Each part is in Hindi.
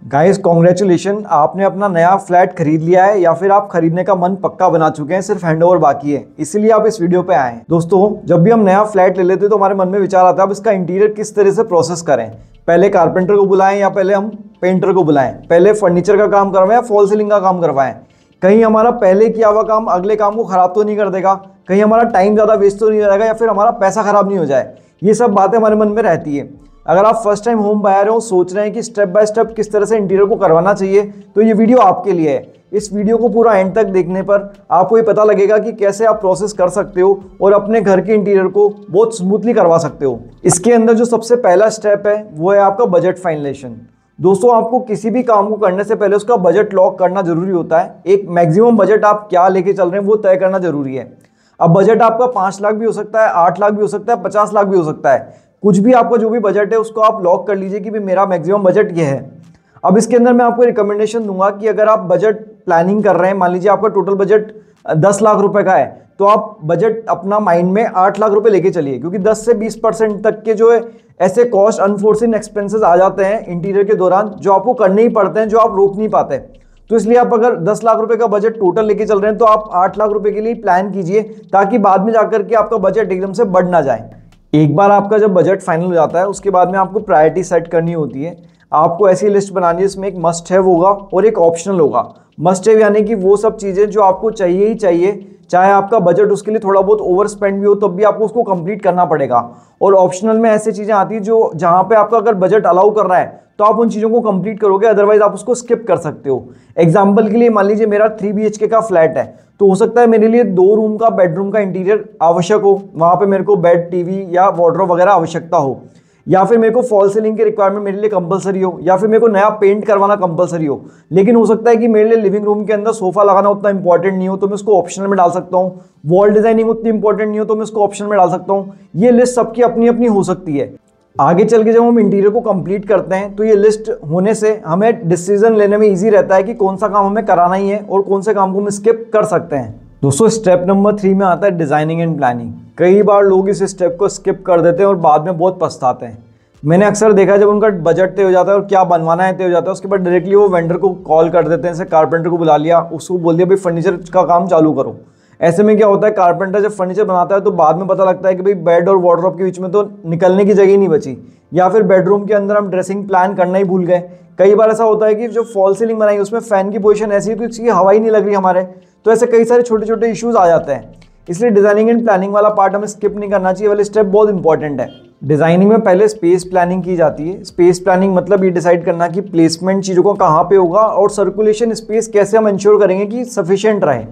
गाइस कॉन्ग्रेचुलेशन, आपने अपना नया फ्लैट खरीद लिया है या फिर आप खरीदने का मन पक्का बना चुके हैं, सिर्फ हैंडओवर बाकी है, इसीलिए आप इस वीडियो पे आए हैं। दोस्तों, जब भी हम नया फ्लैट ले लेते हैं तो हमारे मन में विचार आता है अब इसका इंटीरियर किस तरह से प्रोसेस करें। पहले कारपेंटर को बुलाएं या पहले हम पेंटर को बुलाएं, पहले फर्नीचर का काम करवाएं या फॉल सीलिंग का काम करवाएं। कहीं हमारा पहले किया हुआ काम अगले काम को खराब तो नहीं कर देगा, कहीं हमारा टाइम ज़्यादा वेस्ट तो नहीं हो जाएगा या फिर हमारा पैसा खराब नहीं हो जाए। ये सब बातें हमारे मन में रहती है। अगर आप फर्स्ट टाइम होम बायर हो, सोच रहे हैं कि स्टेप बाय स्टेप किस तरह से इंटीरियर को करवाना चाहिए, तो ये वीडियो आपके लिए है। इस वीडियो को पूरा एंड तक देखने पर आपको ये पता लगेगा कि कैसे आप प्रोसेस कर सकते हो और अपने घर के इंटीरियर को बहुत स्मूथली करवा सकते हो। इसके अंदर जो सबसे पहला स्टेप है वो है आपका बजट फाइनलेशन। दोस्तों, आपको किसी भी काम को करने से पहले उसका बजट लॉक करना जरूरी होता है। एक मैक्सिमम बजट आप क्या लेके चल रहे हैं वो तय करना जरूरी है। अब बजट आपका 5 लाख भी हो सकता है, 8 लाख भी हो सकता है, 50 लाख भी हो सकता है। कुछ भी आपका जो भी बजट है उसको आप लॉक कर लीजिए कि भी मेरा मैक्सिमम बजट ये है। अब इसके अंदर मैं आपको रिकमेंडेशन दूंगा कि अगर आप बजट प्लानिंग कर रहे हैं, मान लीजिए आपका टोटल बजट 10 लाख रुपए का है, तो आप बजट अपना माइंड में 8 लाख रुपए लेके चलिए, क्योंकि 10 से 20% तक के जो है ऐसे कॉस्ट अनफोर्सिन एक्सपेंसेस आ जाते हैं इंटीरियर के दौरान जो आपको करने ही पड़ते हैं, जो आप रोक नहीं पाते। तो इसलिए आप अगर 10 लाख रुपए का बजट टोटल लेके चल रहे हैं तो आप 8 लाख रुपए के लिए प्लान कीजिए, ताकि बाद में जाकर के आपका बजट एकदम से बढ़ ना जाए। एक बार आपका जब बजट फाइनल हो जाता है उसके बाद में आपको प्रायोरिटी सेट करनी होती है। आपको ऐसी लिस्ट बनानी है जिसमें एक मस्ट हैव होगा और एक ऑप्शनल होगा। मस्ट हैव यानी कि वो सब चीज़ें जो आपको चाहिए ही चाहिए, चाहे आपका बजट उसके लिए थोड़ा बहुत ओवर स्पेंड भी हो तब भी आपको उसको कंप्लीट करना पड़ेगा। और ऑप्शनल में ऐसी चीज़ें आती हैं जो जहाँ पे आपका अगर बजट अलाउ कर रहा है तो आप उन चीज़ों को कंप्लीट करोगे, अदरवाइज आप उसको स्किप कर सकते हो। एग्जाम्पल के लिए मान लीजिए मेरा 3 BHK का फ्लैट है, तो हो सकता है मेरे लिए 2 रूम का बेडरूम का इंटीरियर आवश्यक हो, वहाँ पे मेरे को बेड, टीवी या वार्डरोब वगैरह आवश्यकता हो, या फिर मेरे को फॉल सीलिंग की रिक्वायरमेंट मेरे लिए कंपलसरी हो, या फिर मेरे को नया पेंट करवाना कंपलसरी हो। लेकिन हो सकता है कि मेरे लिए लिविंग रूम के अंदर सोफा लगाना उतना इंपॉर्टेंट नहीं हो, तो मैं उसको ऑप्शनल में डाल सकता हूँ। वॉल डिजाइनिंग उतनी इंपॉर्टेंट नहीं हो तो मैं उसको ऑप्शनल में डाल सकता हूँ। ये लिस्ट सबकी अपनी अपनी हो सकती है। आगे चल के जब हम इंटीरियर को कंप्लीट करते हैं तो ये लिस्ट होने से हमें डिसीजन लेने में इजी रहता है कि कौन सा काम हमें कराना ही है और कौन से काम को हम स्किप कर सकते हैं। दोस्तों, स्टेप नंबर 3 में आता है डिजाइनिंग एंड प्लानिंग। कई बार लोग इस स्टेप को स्किप कर देते हैं और बाद में बहुत पछताते हैं। मैंने अक्सर देखा है जब उनका बजट तय हो जाता है और क्या बनवाना है तय हो जाता है, उसके बाद डायरेक्टली वो वेंडर को कॉल कर देते हैं, जैसे कारपेंटर को बुला लिया, उसको बोल दिया भाई फर्नीचर का काम चालू करो। ऐसे में क्या होता है, कारपेंटर जब फर्नीचर बनाता है तो बाद में पता लगता है कि भाई बेड और वार्डरोब के बीच में तो निकलने की जगह ही नहीं बची, या फिर बेडरूम के अंदर हम ड्रेसिंग प्लान करना ही भूल गए। कई बार ऐसा होता है कि जो फॉल सीलिंग बनाई उसमें फैन की पोजीशन ऐसी है कि उसकी हवा ही नहीं लग रही हमारे, तो ऐसे कई सारे छोटे छोटे इश्यूज आ जाते हैं। इसलिए डिजाइनिंग एंड प्लानिंग वाला पार्ट हमें स्किप नहीं करना चाहिए, वाले स्टेप बहुत इंपॉर्टेंट है। डिजाइनिंग में पहले स्पेस प्लानिंग की जाती है। स्पेस प्लानिंग मतलब ये डिसाइड करना कि प्लेसमेंट चीज़ों का कहाँ पे होगा और सर्कुलेशन स्पेस कैसे हम इंश्योर करेंगे कि सफिशिएंट रहे।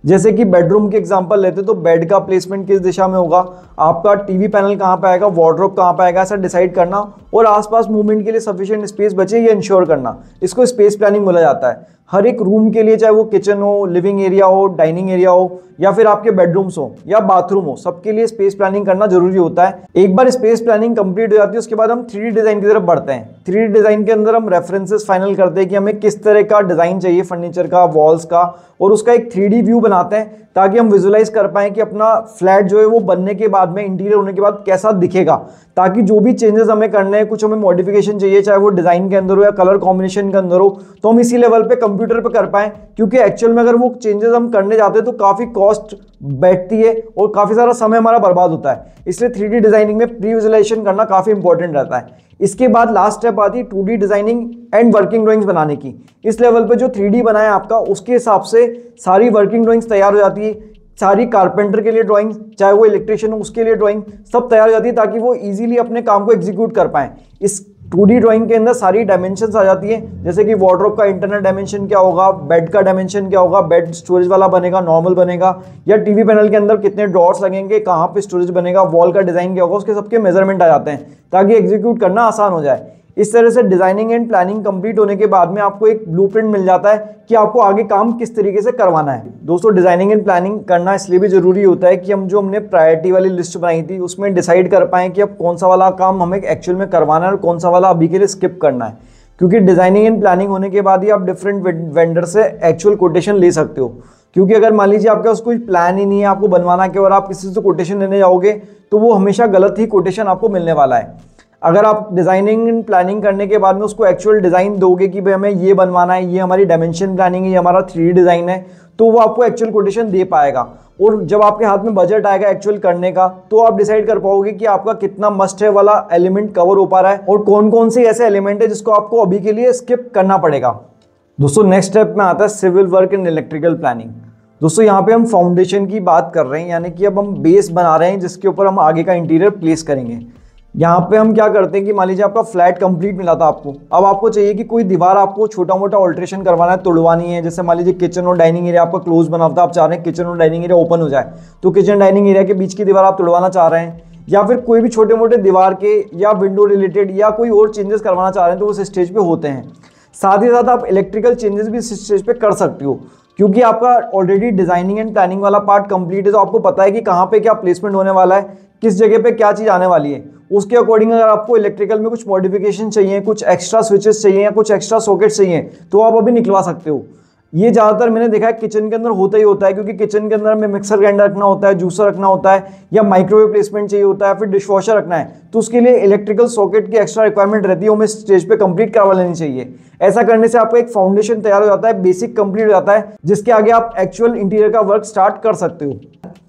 जैसे कि बेडरूम के एग्जांपल लेते तो बेड का प्लेसमेंट किस दिशा में होगा, आपका टीवी पैनल कहाँ पे आएगा, वार्डरोब कहाँ पे आएगा, ऐसा डिसाइड करना और आसपास मूवमेंट के लिए सफिशिएंट स्पेस बचे ये इंश्योर करना, इसको स्पेस प्लानिंग बोला जाता है। हर एक रूम के लिए, चाहे वो किचन हो, लिविंग एरिया हो, डाइनिंग एरिया हो या फिर आपके बेडरूम्स हो या बाथरूम हो, सबके लिए स्पेस प्लानिंग करना जरूरी होता है। एक बार स्पेस प्लानिंग कंप्लीट हो जाती है उसके बाद हम 3D डिजाइन की तरफ बढ़ते हैं। 3D डिजाइन के अंदर हम रेफरेंसेस फाइनल करते हैं कि हमें किस तरह का डिजाइन चाहिए फर्नीचर का, वॉल्स का, और उसका एक 3D व्यू बनाते हैं ताकि हम विजुलाइज कर पाएं कि अपना फ्लैट जो है वो बनने के बाद में, इंटीरियर होने के बाद कैसा दिखेगा, ताकि जो भी चेंजेस हमें करने हैं, कुछ हमें मॉडिफिकेशन चाहिए, चाहे वो डिजाइन के अंदर हो या कलर कॉम्बिनेशन के अंदर हो, तो हम इसी लेवल पे कंप्यूटर पे कर पाएं। क्योंकि एक्चुअल में अगर वो चेंजेस हम करने जाते हैं तो काफी कॉस्ट बैठती है और काफी सारा समय हमारा बर्बाद होता है। इसलिए 3D डिजाइनिंग में प्री विजुलाइजेशन करना काफी इंपॉर्टेंट रहता है। इसके बाद लास्ट स्टेप आती है 2D designing and working drawings बनाने की। इस लेवल पे जो 3D बना है आपका, उसके हिसाब से सारी वर्किंग ड्राइंग्स तैयार हो जाती है। सारी कारपेंटर के लिए ड्राइंग, चाहे वो इलेक्ट्रिशियन हो उसके लिए ड्राइंग, सब तैयार हो जाती है ताकि वो इजीली अपने काम को एग्जीक्यूट कर पाएं। इस 2D ड्राइंग के अंदर सारी डायमेंशंस आ जाती है, जैसे कि वार्डरोब का इंटरनल डायमेंशन क्या होगा, बेड का डायमेंशन क्या होगा, बेड स्टोरेज वाला बनेगा, नॉर्मल बनेगा, या टीवी पैनल के अंदर कितने ड्रॉर्स लगेंगे, कहाँ पे स्टोरेज बनेगा, वॉल का डिजाइन क्या होगा, उसके सबके मेजरमेंट आ जाते हैं ताकि एग्जीक्यूट करना आसान हो जाए। इस तरह से डिजाइनिंग एंड प्लानिंग कंप्लीट होने के बाद में आपको एक ब्लूप्रिंट मिल जाता है कि आपको आगे काम किस तरीके से करवाना है। दोस्तों, डिजाइनिंग एंड प्लानिंग करना इसलिए भी जरूरी होता है कि हम जो हमने प्रायोरिटी वाली लिस्ट बनाई थी उसमें डिसाइड कर पाएं कि अब कौन सा वाला काम हमें एक्चुअल में करवाना है और कौन सा वाला अभी के लिए स्किप करना है। क्योंकि डिजाइनिंग एंड प्लानिंग होने के बाद ही आप डिफरेंट वेंडर से एक्चुअल कोटेशन ले सकते हो। क्योंकि अगर मान लीजिए आपके पास कोई प्लान ही नहीं है आपको बनवाना क्या और आप किसी से कोटेशन लेने जाओगे तो वो हमेशा गलत ही कोटेशन आपको मिलने वाला है। अगर आप डिज़ाइनिंग एंड प्लानिंग करने के बाद में उसको एक्चुअल डिज़ाइन दोगे कि भाई हमें ये बनवाना है, ये हमारी डायमेंशन प्लानिंग है, ये हमारा 3D डिज़ाइन है, तो वो आपको एक्चुअल कोटेशन दे पाएगा। और जब आपके हाथ में बजट आएगा एक्चुअल करने का, तो आप डिसाइड कर पाओगे कि आपका कितना मस्ट है वाला एलिमेंट कवर हो पा रहा है और कौन कौन से ऐसे एलिमेंट है जिसको आपको अभी के लिए स्किप करना पड़ेगा। दोस्तों नेक्स्ट स्टेप में आता है civil work and electrical planning. दोस्तों यहाँ पे हम फाउंडेशन की बात कर रहे हैं, यानी कि अब हम बेस बना रहे हैं जिसके ऊपर हम आगे का इंटीरियर प्लेस करेंगे। यहाँ पे हम क्या करते हैं कि मान लीजिए आपका फ्लैट कंप्लीट मिला था आपको, अब आपको चाहिए कि कोई दीवार आपको छोटा मोटा ऑल्ट्रेशन करवाना है, तोड़वानी है। जैसे मान लीजिए किचन और डाइनिंग एरिया आपका क्लोज बना था, आप चाह रहे हैं किचन और डाइनिंग एरिया ओपन हो जाए, तो किचन डाइनिंग एरिया के बीच की दीवार आप तोड़वाना चाह रहे हैं, या फिर कोई भी छोटे मोटे दीवार के या विंडो रिलेटेड या कोई और चेंजेस करवाना चाह रहे हैं, तो उस स्टेज पे होते हैं। साथ ही साथ आप इलेक्ट्रिकल चेंजेस भी इस स्टेज पे कर सकते हो, क्योंकि आपका ऑलरेडी डिजाइनिंग एंड प्लानिंग वाला पार्ट कंप्लीट है, तो आपको पता है कि कहाँ पे क्या प्लेसमेंट होने वाला है, किस जगह पे क्या चीज़ आने वाली है। उसके अकॉर्डिंग अगर आपको इलेक्ट्रिकल में कुछ मॉडिफिकेशन चाहिए, कुछ एक्स्ट्रा स्विचेस चाहिए या कुछ एक्स्ट्रा सॉकेट चाहिए, तो आप अभी निकलवा सकते हो। ये ज़्यादातर मैंने देखा है किचन के अंदर होता ही होता है, क्योंकि किचन के अंदर में मिक्सर ग्राइंडर रखना होता है, जूसर रखना होता है, या माइक्रोवेव प्लेसमेंट चाहिए होता है, फिर डिशवॉशर रखना है, तो उसके लिए इलेक्ट्रिकल सॉकेट की एक्स्ट्रा रिक्वायरमेंट रहती है, हमें स्टेज पे कंप्लीट करवा लेनी चाहिए। ऐसा करने से आपका एक फाउंडेशन तैयार हो जाता है, बेसिक कंप्लीट हो जाता है, जिसके आगे आप एक्चुअल इंटीरियर का वर्क स्टार्ट कर सकते हो।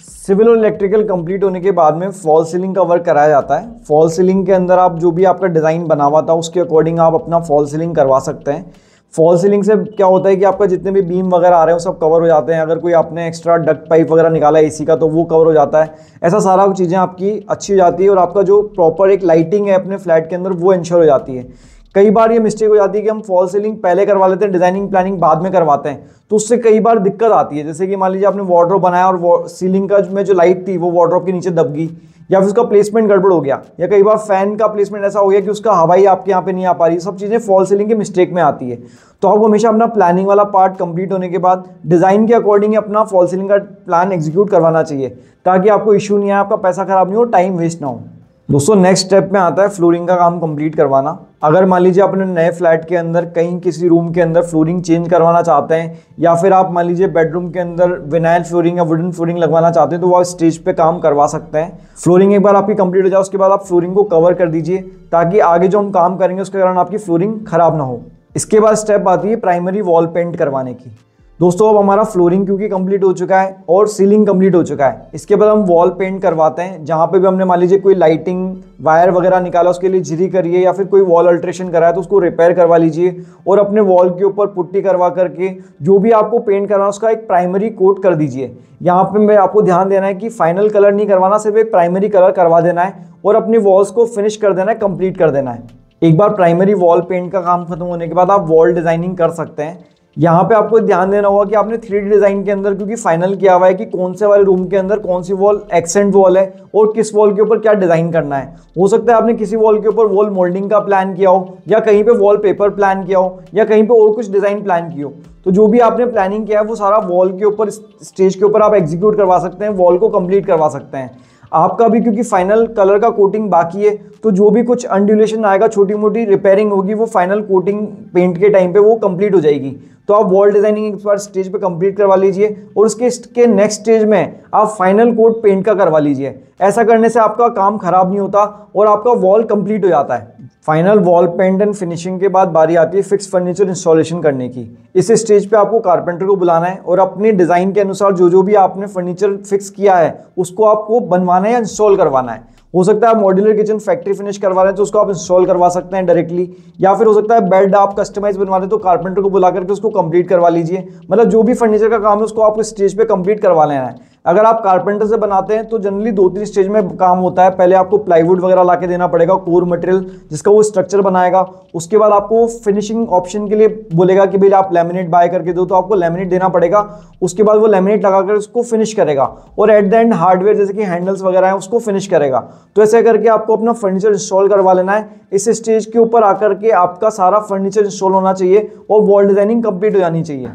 सिविल और इलेक्ट्रिकल कंप्लीट होने के बाद में फॉल सीलिंग का वर्क कराया जाता है। फॉल सीलिंग के अंदर आप जो भी आपका डिज़ाइन बना हुआ था उसके अकॉर्डिंग आप अपना फॉल सीलिंग करवा सकते हैं। फॉल सीलिंग से क्या होता है कि आपका जितने भी बीम वगैरह आ रहे हैं वो सब कवर हो जाते हैं। अगर कोई आपने एक्स्ट्रा डक्ट पाइप वगैरह निकाला है एसी का, तो वो कवर हो जाता है। ऐसा सारा चीज़ें आपकी अच्छी हो जाती है और आपका जो प्रॉपर एक लाइटिंग है अपने फ्लैट के अंदर वो इंश्योर हो जाती है। कई बार ये मिस्टेक हो जाती है कि हम फॉल सीलिंग पहले करवा लेते हैं, डिजाइनिंग प्लानिंग बाद में करवाते हैं, तो उससे कई बार दिक्कत आती है। जैसे कि मान लीजिए आपने वार्डरोब बनाया और सीलिंग का में जो लाइट थी वो वार्डरोब के नीचे दब गई, या फिर उसका प्लेसमेंट गड़बड़ हो गया, या कई बार फैन का प्लेसमेंट ऐसा हो गया कि उसका हवाई आपके यहाँ पे नहीं आ पा रही। सब चीज़ें फॉल सीलिंग की मिस्टेक में आती है। तो आपको हमेशा अपना प्लानिंग वाला पार्ट कंप्लीट होने के बाद डिज़ाइन के अकॉर्डिंग अपना फॉल सीलिंग का प्लान एग्जीक्यूट करवाना चाहिए, ताकि आपको इशू नहीं आए, आपका पैसा खराब नहीं हो, टाइम वेस्ट ना हो। दोस्तों नेक्स्ट स्टेप में आता है फ्लोरिंग का काम कंप्लीट करवाना। अगर मान लीजिए अपने नए फ्लैट के अंदर कहीं किसी रूम के अंदर फ्लोरिंग चेंज करवाना चाहते हैं, या फिर आप मान लीजिए बेडरूम के अंदर विनाइल फ्लोरिंग या वुडन फ्लोरिंग लगवाना चाहते हैं, तो वो आप स्टेज पे काम करवा सकते हैं। फ्लोरिंग एक बार आपकी कंप्लीट हो जाए उसके बाद आप फ्लोरिंग को कवर कर दीजिए, ताकि आगे जो हम काम करेंगे उसके कारण आपकी फ्लोरिंग खराब ना हो। इसके बाद स्टेप आती है प्राइमरी वॉल पेंट करवाने की। दोस्तों अब हमारा फ्लोरिंग क्योंकि कंप्लीट हो चुका है और सीलिंग कंप्लीट हो चुका है, इसके बाद हम वॉल पेंट करवाते हैं। जहाँ पे भी हमने मान लीजिए कोई लाइटिंग वायर वगैरह निकाला उसके लिए झिरी करिए, या फिर कोई वॉल अल्ट्रेशन कराया तो उसको रिपेयर करवा लीजिए, और अपने वॉल के ऊपर पुट्टी करवा करके जो भी आपको पेंट करवाना उसका एक प्राइमरी कोट कर दीजिए। यहाँ पे मैं आपको ध्यान देना है कि फाइनल कलर नहीं करवाना, सिर्फ एक प्राइमरी कलर करवा देना है और अपनी वॉल्स को फिनिश कर देना है, कंप्लीट कर देना है। एक बार प्राइमरी वॉल पेंट का काम खत्म होने के बाद आप वॉल डिजाइनिंग कर सकते हैं। यहाँ पे आपको ध्यान देना होगा कि आपने 3D डिजाइन के अंदर क्योंकि फाइनल किया हुआ है कि कौन से वाले रूम के अंदर कौन सी वॉल एक्सेंट वॉल है और किस वॉल के ऊपर क्या डिजाइन करना है। हो सकता है आपने किसी वॉल के ऊपर वॉल मोल्डिंग का प्लान किया हो, या कहीं पे वॉल पेपर प्लान किया हो, या कहीं पे और कुछ डिजाइन प्लान की हो। तो जो भी आपने प्लानिंग किया है वो सारा वॉल के ऊपर, स्टेज के ऊपर आप एग्जीक्यूट करवा सकते हैं, वॉल को कंप्लीट करवा सकते हैं। आपका भी क्योंकि फाइनल कलर का कोटिंग बाकी है, तो जो भी कुछ अनड्यूलेशन आएगा, छोटी मोटी रिपेयरिंग होगी, वो फाइनल कोटिंग पेंट के टाइम पे वो कंप्लीट हो जाएगी। तो आप वॉल डिजाइनिंग एक बार स्टेज पे कंप्लीट करवा लीजिए और उसके नेक्स्ट स्टेज में आप फाइनल कोट पेंट का करवा लीजिए। ऐसा करने से आपका काम खराब नहीं होता और आपका वॉल कंप्लीट हो जाता है। Final wall paint and finishing के बाद बारी आती है फिक्स फर्नीचर इंस्टॉलेशन करने की। इस स्टेज पे आपको कारपेंटर को बुलाना है और अपने डिज़ाइन के अनुसार जो भी आपने फर्नीचर फिक्स किया है उसको आपको बनवाना है या इंस्टॉल करवाना है। हो सकता है आप मॉड्यूलर किचन फैक्ट्री फिनिश करवा रहे हैं तो उसको आप इंस्टॉल करवा सकते हैं डायरेक्टली, या फिर हो सकता है बेड आप कस्टमाइज बनवा रहे हैं तो कारपेंटर को बुला करके उसको कंप्लीट करवा लीजिए। मतलब जो भी फर्नीचर का काम है उसको आपको स्टेज पे कंप्लीट करवा लेना है। अगर आप कारपेंटर से बनाते हैं तो जनरली 2-3 स्टेज में काम होता है। पहले आपको प्लाईवुड वगैरह ला के देना पड़ेगा, कोर मटेरियल जिसका वो स्ट्रक्चर बनाएगा। उसके बाद आपको फिनिशिंग ऑप्शन के लिए बोलेगा कि भाई आप लैमिनेट बाय करके दो, तो आपको लैमिनेट देना पड़ेगा। उसके बाद वो लैमिनेट लगाकर उसको फिनिश करेगा और एट द एंड हार्डवेयर जैसे कि हैंडल्स वगैरह है उसको फिनिश करेगा। तो ऐसे करके आपको अपना फर्नीचर इंस्टॉल करवा लेना है। इस स्टेज के ऊपर आकर के आपका सारा फर्नीचर इंस्टॉल होना चाहिए और वॉल डिजाइनिंग कंप्लीट हो जानी चाहिए।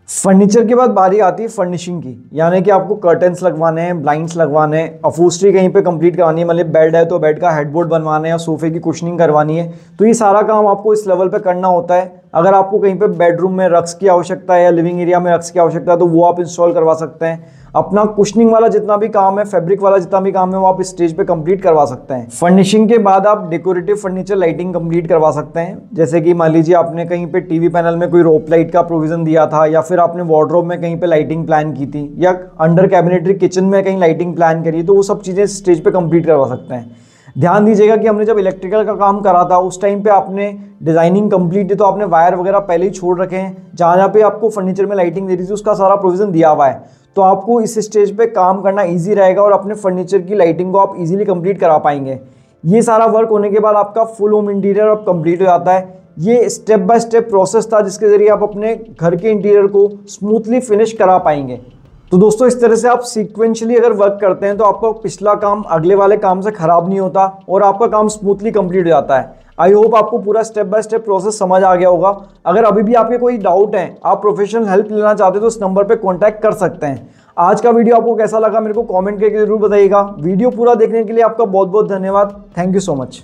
फर्नीचर के बाद बारी आती है फर्निशिंग की, यानी कि आपको कर्टन्स लगवाने हैं, ब्लाइंड्स लगवाने हैं, अपहोल्स्ट्री कहीं पे कंप्लीट करवानी है, मतलब बेड है तो बेड का हेडबोर्ड बनवाना है या सोफे की कुशनिंग करवानी है। तो ये सारा काम आपको इस लेवल पे करना होता है। अगर आपको कहीं पे बेडरूम में रक्स की आवश्यकता है या लिविंग एरिया में रक्स की आवश्यकता है तो वो आप इंस्टॉल करवा सकते हैं। अपना कुशनिंग वाला जितना भी काम है, फैब्रिक वाला जितना भी काम है, वो आप इस स्टेज पे कंप्लीट करवा सकते हैं। फर्निशिंग के बाद आप डेकोरेटिव फर्नीचर लाइटिंग कंप्लीट करवा सकते हैं। जैसे कि मान लीजिए आपने कहीं पे टीवी पैनल में कोई रोप लाइट का प्रोविजन दिया था, या फिर आपने वार्डरोब में कहीं पे लाइटिंग प्लान की थी, या अंडर कैबिनेटरी किचन में कहीं लाइटिंग प्लान करी, तो वो सब चीज़ें स्टेज पे कंप्लीट करवा सकते हैं। ध्यान दीजिएगा कि हमने जब इलेक्ट्रिकल का काम करा था उस टाइम पे आपने डिजाइनिंग कंप्लीट थी, तो आपने वायर वगैरह पहले ही छोड़ रखे हैं। जहाँ पे आपको फर्नीचर में लाइटिंग दे रही थी उसका सारा प्रोविजन दिया हुआ है, तो आपको इस स्टेज पे काम करना इजी रहेगा और अपने फर्नीचर की लाइटिंग को आप इजीली कंप्लीट करा पाएंगे। ये सारा वर्क होने के बाद आपका फुल होम इंटीरियर अब कंप्लीट हो जाता है। ये स्टेप बाय स्टेप प्रोसेस था जिसके जरिए आप अपने घर के इंटीरियर को स्मूथली फिनिश करा पाएंगे। तो दोस्तों इस तरह से आप सीक्वेंशियली अगर वर्क करते हैं तो आपका पिछला काम अगले वाले काम से खराब नहीं होता और आपका काम स्मूथली कंप्लीट हो जाता है। आई होप आपको पूरा स्टेप बाय स्टेप प्रोसेस समझ आ गया होगा। अगर अभी भी आपके कोई डाउट है, आप प्रोफेशनल हेल्प लेना चाहते हैं, तो इस नंबर पे कांटेक्ट कर सकते हैं। आज का वीडियो आपको कैसा लगा मेरे को कमेंट करके जरूर बताइएगा। वीडियो पूरा देखने के लिए आपका बहुत बहुत धन्यवाद। Thank you so much.